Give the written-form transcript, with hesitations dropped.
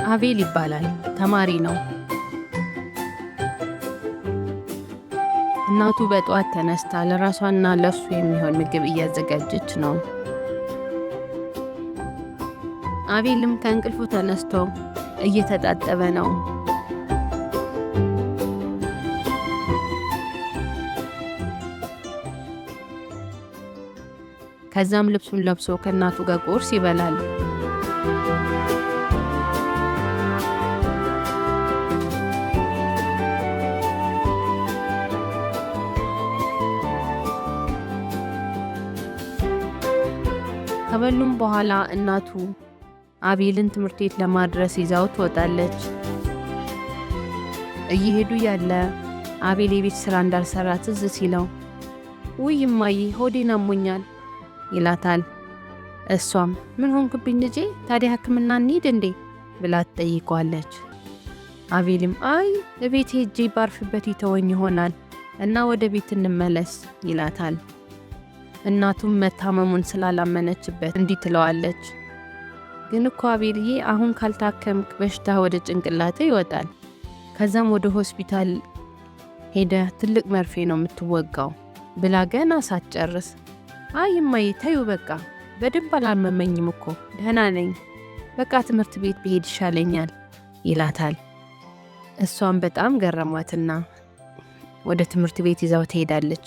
አቤል ይባላል። ተማሪ ነው። እናቱ በጠዋት ተነስታ ለራሷና ለሱ የሚሆን ምግብ እያዘጋጀች ነው። አቤልም ከእንቅልፉ ተነስቶ እየተጣጠበ ነው። ከዛም ልብሱን ለብሶ ከእናቱ ጋር ቁርስ ይበላል። ከበሉም በኋላ እናቱ አቤልን ትምህርት ቤት ለማድረስ ይዛው ትወጣለች። እየሄዱ ያለ አቤል የቤት ስራ እንዳልሰራ ትዝ ሲለው ውይ እማዬ ሆዴን አሞኛል ይላታል። እሷም ምን ሆንክብኝ ልጄ? ታዲያ ሕክምና እንሂድ እንዴ ብላ ትጠይቀዋለች። አቤልም አይ እቤት ሄጄ ባርፍበት ይተወኝ ይሆናል እና ወደ ቤት እንመለስ ይላታል። እናቱም መታመሙን ስላላመነችበት እንዲህ ትለዋለች። ግን እኮ አቤልዬ አሁን ካልታከምክ በሽታ ወደ ጭንቅላት ይወጣል። ከዛም ወደ ሆስፒታል ሄደ ትልቅ መርፌ ነው የምትወጋው ብላ ገና ሳትጨርስ አይ እማዬ ተይው በቃ በደንብ አላመመኝም እኮ ደህና ነኝ፣ በቃ ትምህርት ቤት ብሄድ ይሻለኛል ይላታል። እሷም በጣም ገረማትና ወደ ትምህርት ቤት ይዛው ትሄዳለች።